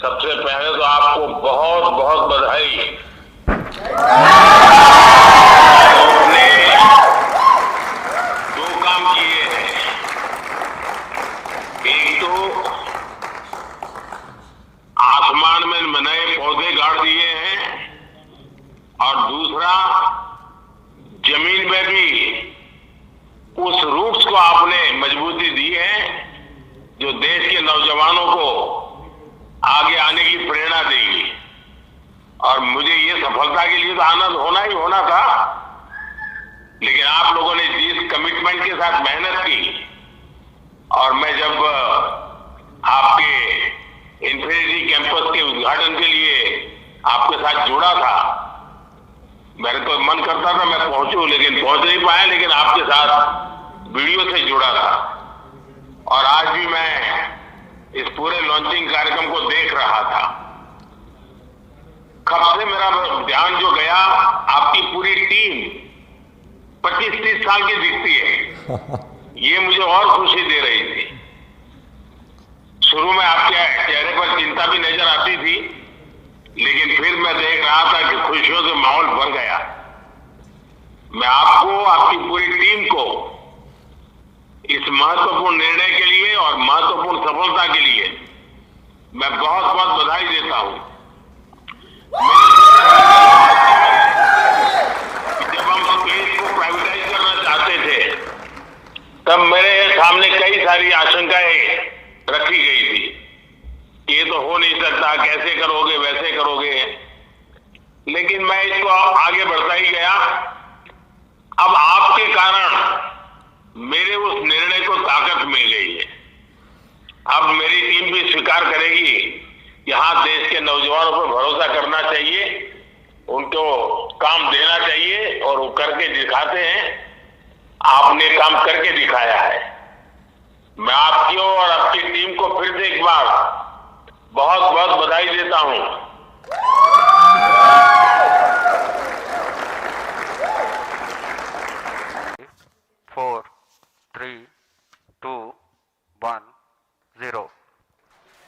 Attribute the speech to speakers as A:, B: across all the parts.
A: सबसे पहले तो आपको बहुत बहुत बधाई। आपने दो काम किए हैं। एक तो आसमान में नए पौधे गाड़ दिए हैं और दूसरा जमीन में भी उस रूट्स को आपने मजबूती दी है जो देश के नौजवानों को आगे आने की प्रेरणा देगी। और मुझे ये सफलता के लिए तो आनंद होना ही होना था, लेकिन आप लोगों ने जिस कमिटमेंट के साथ मेहनत की, और मैं जब आपके इन्फिनिटी कैंपस के उद्घाटन के लिए आपके साथ जुड़ा था, मेरे को मन करता था मैं पहुंचूं, लेकिन पहुंच नहीं पाया, लेकिन आपके साथ वीडियो से जुड़ा था। और आज भी मैं इस पूरे लॉन्चिंग कार्यक्रम को देख रहा था। कब से मेरा ध्यान जो गया, आपकी पूरी टीम 25-30 साल की दिखती है। ये मुझे और खुशी दे रही थी। शुरू में आपके चेहरे पर चिंता भी नजर आती थी, लेकिन फिर मैं देख रहा था कि खुशियों से माहौल भर गया। मैं आपको, आपकी पूरी टीम को इस महत्वपूर्ण निर्णय के लिए और महत्वपूर्ण सफलता के लिए मैं बहुत बहुत बधाई देता हूं। जब हम स्पेस को प्राइवेटाइज करना चाहते थे, तब मेरे सामने कई सारी आशंकाएं रखी गई थी। ये तो हो नहीं सकता, कैसे करोगे, वैसे करोगे। लेकिन मैं इसको आगे बढ़ता ही गया। अब आपके कारण मेरे उस निर्णय को ताकत मिल गई है। अब मेरी टीम भी स्वीकार करेगी, यहां देश के नौजवानों पर भरोसा करना चाहिए, उनको काम देना चाहिए, और वो करके दिखाते हैं। आपने काम करके दिखाया है। मैं आपकी और आपकी टीम को फिर से एक बार बहुत बहुत बधाई देता हूं।
B: 4, 3, 2, 1, 0.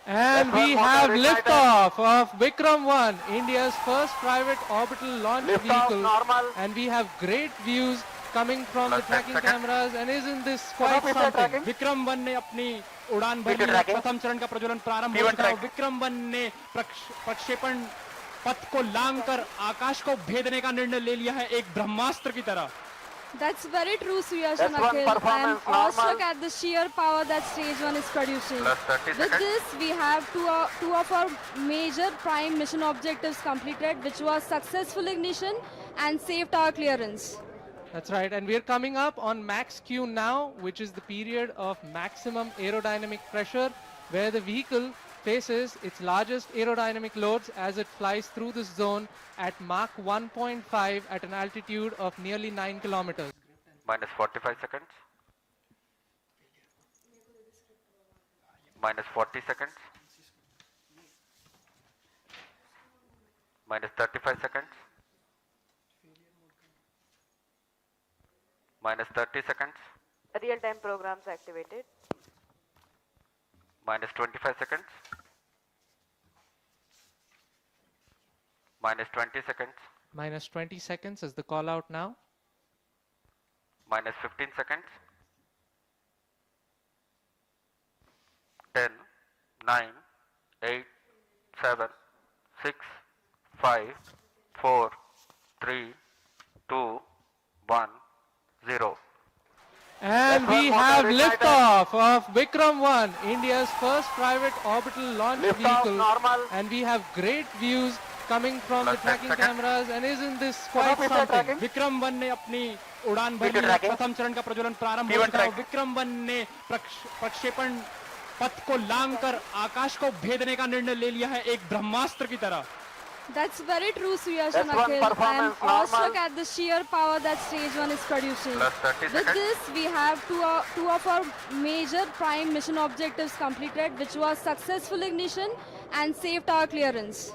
C: And we have liftoff of Vikram-1, India's first private orbital launch vehicle.
B: Normal.
C: And we have great views coming from the
B: Plus 10
C: tracking
B: seconds.
C: cameras. And isn't this quite something?
D: विक्रम-1 ने अपनी उड़ान भरी। प्रथम चरण का प्रज्वलन प्रारंभ हो चुका है। विक्रम-1 ने प्रक्षेपण पथ को लांघकर आकाश को भेदने का निर्णय ले लिया है, एक ब्रह्मास्त्र की तरह।
E: That's very true, Suyash and
B: That's one
E: Akhil. I'm
B: performance,
E: awestruck
B: normal.
E: at the sheer power that Stage 1 is producing.
B: Plus 30
E: With
B: seconds.
E: this, we have two of our major prime mission objectives completed, which was successful ignition and safe tower clearance.
C: That's right. And we're coming up on max Q now, which is the period of maximum aerodynamic pressure, where the vehicle faces its largest aerodynamic loads as it flies through this zone at Mach 1.5 at an altitude of nearly 9 kilometers.
B: Minus 45 seconds. Minus 40 seconds. Minus 35 seconds. Minus 30 seconds.
F: Real-time programs activated.
B: Minus 25 seconds. Minus 20 seconds.
C: Minus 20 seconds is the call out now.
B: Minus 15 seconds. 10, 9, 8, 7, 6, 5, 4, 3, 2, 1, 0.
C: And we have liftoff of Vikram-1, India's first private orbital launch vehicle.
B: Normal.
C: And we have great views coming from the
B: Plus 10
C: tracking
B: seconds.
C: cameras. And isn't this quite something?
D: विक्रम-1 ने अपनी उड़ान भरी। प्रथम चरण का प्रज्वलन प्रारंभ हो चुका है। विक्रम-1 ने प्रक्षेपण पथ को लांघकर आकाश को भेदने का निर्णय ले लिया है, एक ब्रह्मास्त्र की तरह।
E: That's very true, Suyash and
B: That's one
E: Akhil. I'm
B: performance,
E: awestruck
B: normal.
E: at the sheer power that Stage 1 is producing.
B: Plus 30
E: With
B: seconds.
E: this, we have two of our major prime mission objectives completed, which was successful ignition and safe tower clearance.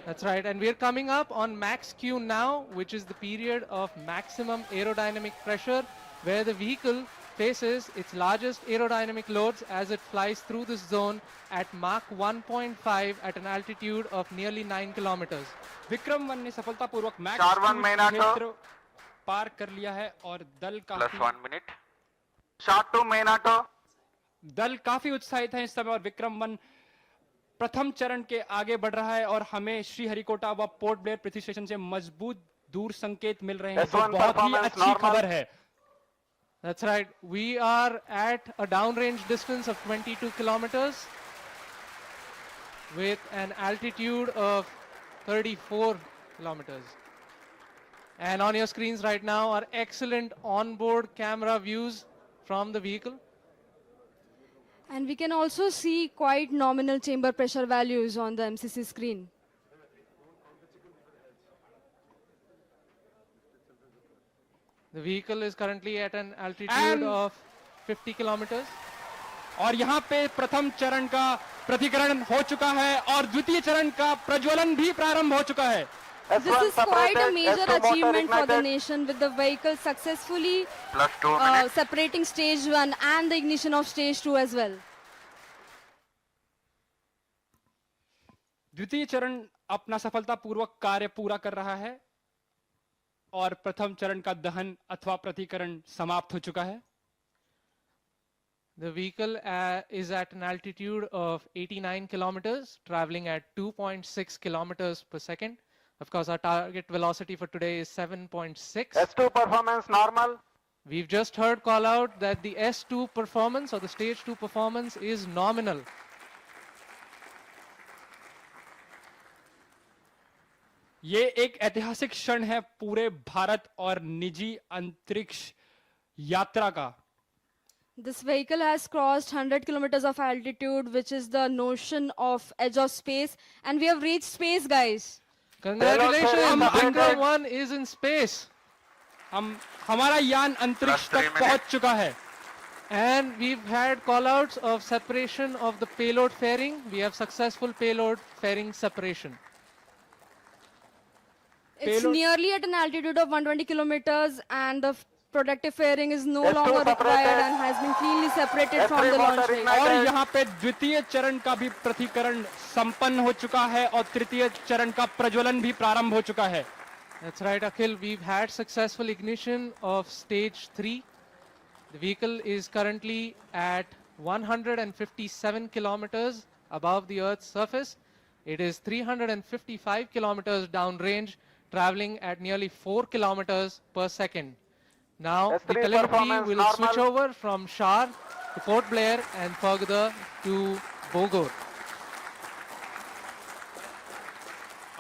C: That's right. And we're coming up on max Q now, which is the period of maximum aerodynamic pressure, where the vehicle faces its largest aerodynamic loads as it flies through this zone at Mach 1.5 at an altitude of nearly 9 kilometers.
D: Vikram 1 ने सफलतापूर्वक max
B: Star one
D: Q
B: Minato.
D: क्षेत्र पार कर लिया है और
B: Plus 1 minute. Short 2 Minato.
D: दल काफी उत्साहित है इस समय और विक्रम 1 प्रथम चरण के आगे बढ़ रहा है और हमें श्रीहरिकोटा व पोर्ट ब्लेयर पृथ्वी स्टेशन से मजबूत दूर संकेत मिल रहे हैं, जो
B: S1
D: बहुत ही
B: performance
D: अच्छी
B: normal.
D: खबर है।
C: That's right. We are at a downrange distance of 22 kilometers with an altitude of 34 kilometers. And on your screens right now are excellent onboard camera views from the vehicle.
E: And we can also see quite nominal chamber pressure values on the MCC screen.
C: The vehicle is currently at an altitude
D: And-
C: of 50 kilometers.
D: और यहाँ पे प्रथम चरण का प्रतिकरण हो चुका है और द्वितीय चरण का प्रज्वलन भी प्रारंभ हो चुका है।
E: This is quite a major achievement for the nation, with the vehicle successfully
B: Plus 2 minutes.
E: separating stage 1 and the ignition of stage 2 as well.
D: द्वितीय चरण अपना सफलतापूर्वक कार्य पूरा कर रहा है और प्रथम चरण का दहन अथवा प्रतिकरण समाप्त हो चुका है।
C: The vehicle is at an altitude of 89 kilometers, traveling at 2.6 kilometers per second. Of course, our target velocity for today is 7.6.
B: S2 performance normal.
C: We've just heard call out that the S2 performance or the stage 2 performance is nominal.
D: ये एक ऐतिहासिक क्षण है पूरे भारत और निजी अंतरिक्ष यात्रा का।
E: This vehicle has crossed 100 kilometers of altitude, which is the notion of edge of space, and we have reached space, guys.
C: Congratulations,
B: Hello, sir.
C: Vikram 1 is in space.
D: हमारा यान अंतरिक्ष
B: Plus 3
D: तक पहुंच चुका है।
C: And we've had callouts of separation of the payload fairing. We have successful payload fairing separation.
E: It's
D: Payload-
E: nearly at an altitude of 120 kilometers, and the protective fairing is no
B: S2
E: longer required
B: separated.
E: and has been cleanly separated
B: S3
E: from the launch
B: motor
E: range.
B: ignited.
D: और यहाँ पे द्वितीय चरण का भी प्रतिकरण संपन्न हो चुका है और तृतीय चरण का प्रज्वलन भी प्रारंभ हो चुका है।
C: That's right, Akhil. We've had successful ignition of stage 3. The vehicle is currently at 157 kilometers above the Earth's surface. It is 355 kilometers downrange, traveling at nearly 4 kilometers per second. Now, the
B: S3
C: telemetry
B: performance
C: will
B: normal.
C: switch over from Shar to Port Blair and further to Bogor.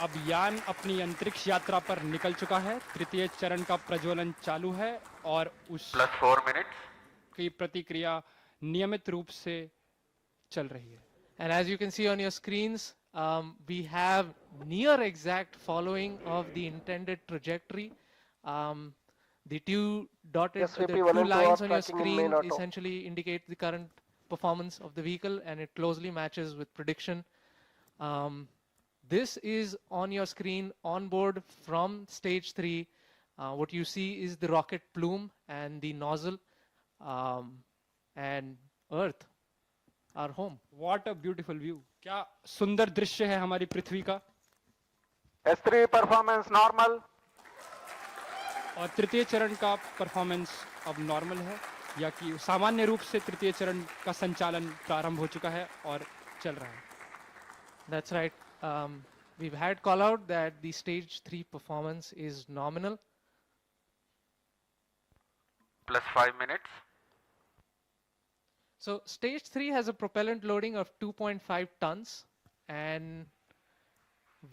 D: अब यान अपनी अंतरिक्ष यात्रा पर निकल चुका है। तृतीय चरण का प्रज्वलन चालू है और
B: Plus 4 minutes.
D: उसकी प्रतिक्रिया नियमित रूप से चल रही है।
C: And as you can see on your screens, we have near exact following of the intended trajectory. The two dotted
G: SVP
C: the two
G: Valento
C: lines
G: are
C: on your
G: tracking in
C: screen
G: main auto.
C: essentially indicate the current performance of the vehicle, and it closely matches with prediction. This is on your screen on board from stage 3. What you see is the rocket plume and the nozzle, and Earth, our home.
D: What a beautiful view! क्या सुंदर दृश्य है हमारी पृथ्वी का।
B: S3 performance normal.
D: और तृतीय चरण का परफॉर्मेंस अब नॉर्मल है, या कि सामान्य रूप से तृतीय चरण का संचालन प्रारंभ हो चुका है और चल रहा है।
C: That's right. We've had call out that the stage 3 performance is nominal.
B: Plus 5 minutes.
C: So stage 3 has a propellant loading of 2.5 tons, and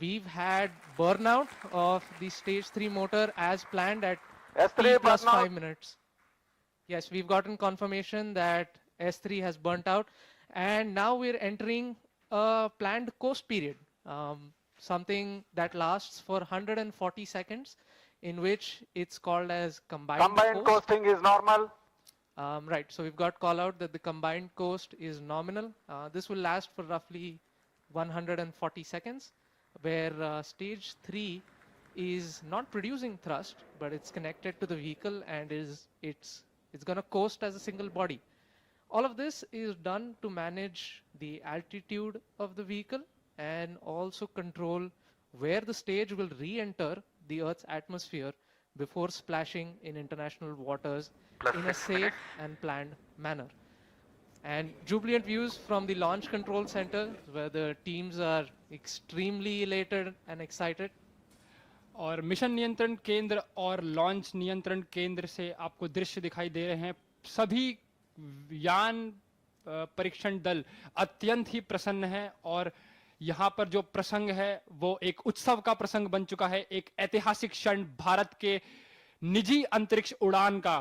C: we've had burnout of the stage 3 motor as planned at
B: S3
C: T plus
B: burnout.
C: 5 minutes. Yes, we've gotten confirmation that S3 has burnt out, and now we're entering a planned coast period, something that lasts for 140 seconds, in which it's called as combined
B: Combined
C: coast.
B: coasting is normal.
C: Right, so we've got call out that the combined coast is nominal. This will last for roughly 140 seconds, where stage 3 is not producing thrust, but it's connected to the vehicle and it's It's going to coast as a single body. All of this is done to manage the altitude of the vehicle and also control where the stage will re-enter the Earth's atmosphere before splashing in international waters in a safe and planned manner. And jubilant views from the Launch Control Center, where the teams are extremely elated and excited.
D: और mission नियंत्रण केंद्र और launch नियंत्रण केंद्र से आपको दृश्य दिखाई दे रहे हैं। सभी यान परीक्षण दल अत्यंत ही प्रसन्न है और यहाँ पर जो प्रसंग है वो एक उत्सव का प्रसंग बन चुका है, एक ऐतिहासिक क्षण भारत के निजी अंतरिक्ष उड़ान का